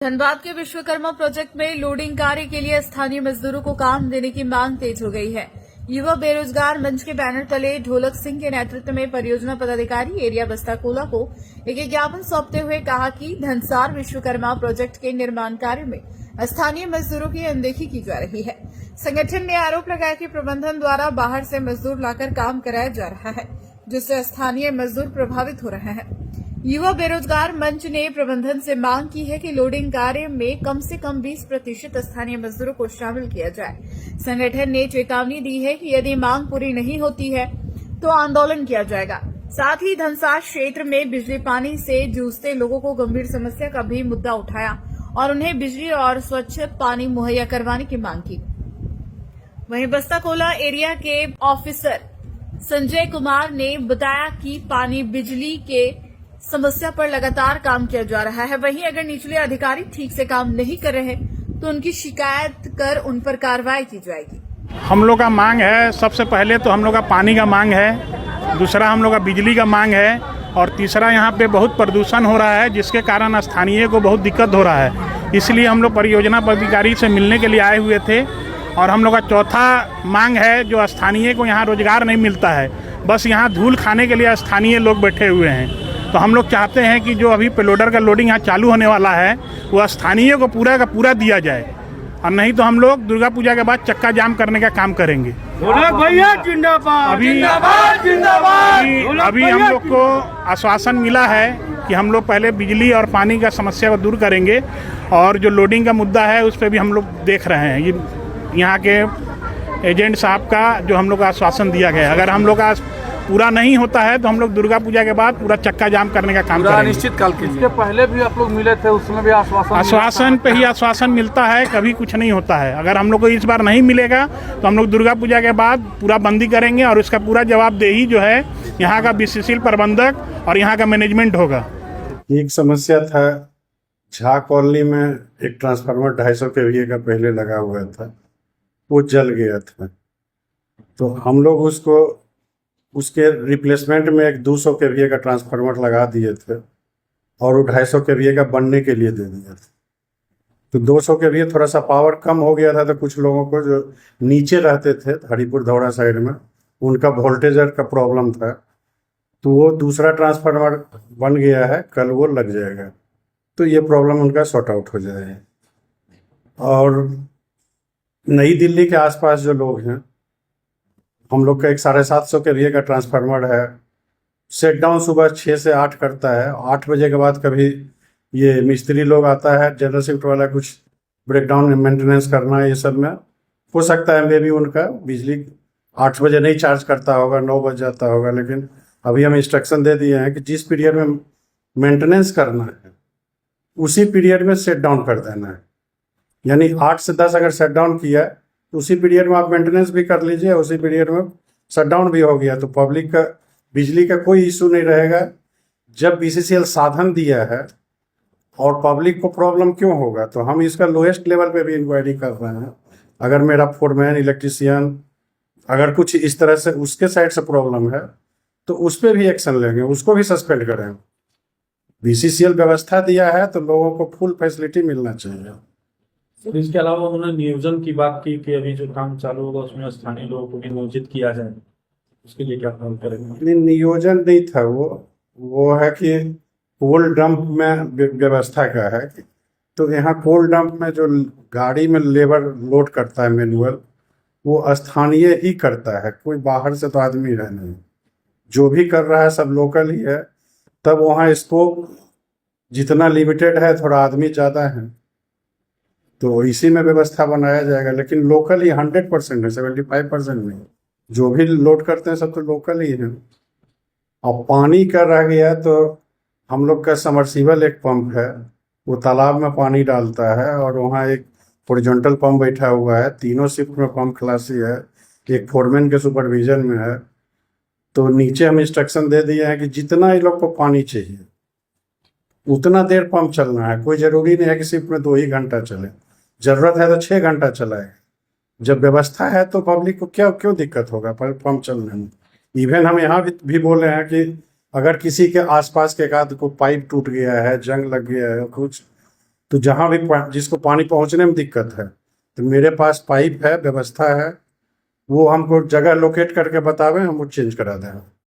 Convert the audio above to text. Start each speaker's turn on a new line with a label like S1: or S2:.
S1: धनबाद के विश्वकर्मा प्रोजेक्ट में लोडिंग कार्य के लिए स्थानीय मजदूरों को काम देने की मांग तेज हो गई है। युवा बेरोजगार मंच के बैनर तले ढोलक सिंह के नेतृत्व में परियोजना पदाधिकारी एरिया बस्ता कोला को एक ज्ञापन सौंपते हुए कहा कि धनसार विश्वकर्मा प्रोजेक्ट के निर्माण कार्य में स्थानीय मजदूरों की अनदेखी की जा रही है। संगठन ने आरोप लगाया कि प्रबंधन द्वारा बाहर से मजदूर लाकर काम कराया जा रहा है, जिससे स्थानीय मजदूर प्रभावित हो रहे हैं। युवा बेरोजगार मंच ने प्रबंधन से मांग की है कि लोडिंग कार्य में कम से कम 20% स्थानीय मजदूरों को शामिल किया जाए। संगठन ने चेतावनी दी है कि यदि मांग पूरी नहीं होती है तो आंदोलन किया जाएगा। साथ ही धनसार क्षेत्र में बिजली पानी से जूझते लोगों को गंभीर समस्या का भी मुद्दा उठाया और उन्हें बिजली और स्वच्छ पानी मुहैया करवाने की मांग की। वहीं बस्ता कोला एरिया के ऑफिसर संजय कुमार ने बताया कि पानी बिजली के समस्या पर लगातार काम किया जा रहा है। वहीं अगर निचले अधिकारी ठीक से काम नहीं कर रहे तो उनकी शिकायत कर उन पर कार्रवाई की जाएगी।
S2: हम लोग का मांग है, सबसे पहले तो हम लोग का पानी का मांग है, दूसरा हम लोग का बिजली का मांग है और तीसरा यहाँ पे बहुत प्रदूषण हो रहा है, जिसके कारण स्थानीय को बहुत दिक्कत हो रहा है। इसलिए हम लोग परियोजना पदाधिकारी से मिलने के लिए आए हुए थे। और हम लोग का चौथा मांग है, जो स्थानीय को यहाँ रोजगार नहीं मिलता है, बस यहाँ धूल खाने के लिए स्थानीय लोग बैठे हुए हैं। तो हम लोग चाहते हैं कि जो अभी पेलोडर का लोडिंग यहाँ चालू होने वाला है वो स्थानीय को पूरा का पूरा दिया जाए, और नहीं तो हम लोग दुर्गा पूजा के बाद चक्का जाम करने का काम करेंगे।
S3: भैया जिंदाबाद, जिंदाबाद, जिंदाबाद।
S2: अभी हम लोग को आश्वासन मिला है कि हम लोग पहले बिजली और पानी का समस्या को दूर करेंगे, और जो लोडिंग का मुद्दा है उस पर भी हम लोग देख रहे हैं। ये यहाँ के एजेंट साहब का जो हम लोग का आश्वासन दिया गया है, अगर हम लोग का पूरा नहीं होता है तो हम लोग दुर्गा पूजा के बाद पूरा चक्का जाम करने का काम करेंगे।
S3: निश्चित काल के इसके पहले भी आप लोग मिले थे, उसमें भी
S2: आश्वासन पे ही आश्वासन मिलता है, कभी कुछ नहीं होता है। अगर हम लोग को इस बार नहीं मिलेगा तो हम लोग दुर्गा पूजा के बाद पूरा बंदी करेंगे और उसका पूरा जवाबदेही जो है यहाँ का विशेषशील प्रबंधक और यहाँ का मैनेजमेंट होगा।
S4: एक समस्या था, झा कॉलोनी में एक ट्रांसफार्मर 250 kVA का पहले लगा हुआ था, वो जल गया था। तो हम लोग उसके रिप्लेसमेंट में एक 200 kVA का ट्रांसफार्मर लगा दिए थे और वो 250 kVA का बनने के लिए दे दिया था। तो 200 kVA थोड़ा सा पावर कम हो गया था, तो कुछ लोगों को जो नीचे रहते थे हरिपुर धौड़ा साइड में, उनका वोल्टेजर का प्रॉब्लम था। तो वो दूसरा ट्रांसफार्मर बन गया है, कल वो लग जाएगा, तो ये प्रॉब्लम उनका सॉर्ट आउट हो जाएगा। और नई दिल्ली के आसपास जो लोग हैं, हम लोग का एक 750 kVA का ट्रांसफार्मर है, सेट डाउन सुबह 6 से 8 करता है। 8 बजे के बाद कभी ये मिस्त्री लोग आता है, जनरल शिफ्ट वाला, कुछ ब्रेकडाउन मेंटेनेंस करना है, ये सब में हो सकता है मे भी उनका बिजली 8 बजे नहीं चार्ज करता होगा, 9 बज जाता होगा। लेकिन अभी हम इंस्ट्रक्शन दे दिए हैं कि जिस पीरियड में मेंटेनेंस करना है उसी पीरियड में सेट डाउन कर देना है। यानी 8 से 10 अगर शट डाउन किया तो उसी पीरियड में आप मेंटेनेंस भी कर लीजिए, उसी पीरियड में शट डाउन भी हो गया, तो पब्लिक का बिजली का कोई इशू नहीं रहेगा। जब बीसीसीएल साधन दिया है और पब्लिक को प्रॉब्लम क्यों होगा, तो हम इसका लोएस्ट लेवल पे भी इंक्वायरी कर रहे हैं। अगर मेरा फोरमैन, इलेक्ट्रीशियन अगर कुछ इस तरह से उसके साइड से प्रॉब्लम है तो उस पर भी एक्शन लेंगे, उसको भी सस्पेंड करेंगे। बीसीसीएल व्यवस्था दिया है तो लोगों को फुल फैसिलिटी मिलना चाहिए।
S5: तो इसके अलावा उन्होंने नियोजन की बात की कि अभी जो काम चालू होगा उसमें स्थानीय लोगों को भी नियोजित किया जाए, उसके लिए क्या काम करेंगे?
S4: नहीं, नियोजन नहीं था, वो है कि कोल डंप में व्यवस्था का है। तो यहाँ कोल डंप में जो गाड़ी में लेबर लोड करता है मैनुअल, वो स्थानीय ही करता है, कोई बाहर से तो आदमी है नहीं। जो भी कर रहा है सब लोकल ही है। तब वहाँ स्कोप जितना लिमिटेड है, थोड़ा आदमी ज़्यादा है, तो इसी में व्यवस्था बनाया जाएगा। लेकिन लोकल ही 100% है, 75% नहीं। जो भी लोड करते हैं सब तो लोकल ही है। और पानी का रह गया तो हम लोग का समरसीबल एक पंप है, वो तालाब में पानी डालता है, और वहाँ एक हॉरिजॉन्टल पंप बैठा हुआ है। तीनों शिफ्ट में पंप खलासी है, एक फोरमैन के सुपरविजन में है। तो नीचे हम इंस्ट्रक्शन दे दिए हैं कि जितना इन लोग को पानी चाहिए उतना देर पंप चलना है। कोई ज़रूरी नहीं है कि शिफ्ट में 2 ही घंटा चले, ज़रूरत है तो 6 घंटा चलाएगा। जब व्यवस्था है तो पब्लिक को क्यों दिक्कत होगा पंप चलने में। इवन हम यहाँ भी बोले हैं कि अगर किसी के आसपास के एकाध को पाइप टूट गया है, जंग लग गया है कुछ, तो जहाँ भी जिसको पानी पहुँचने में दिक्कत है तो मेरे पास पाइप है, व्यवस्था है, वो हमको जगह लोकेट करके बतावे, हम वो चेंज करा दें।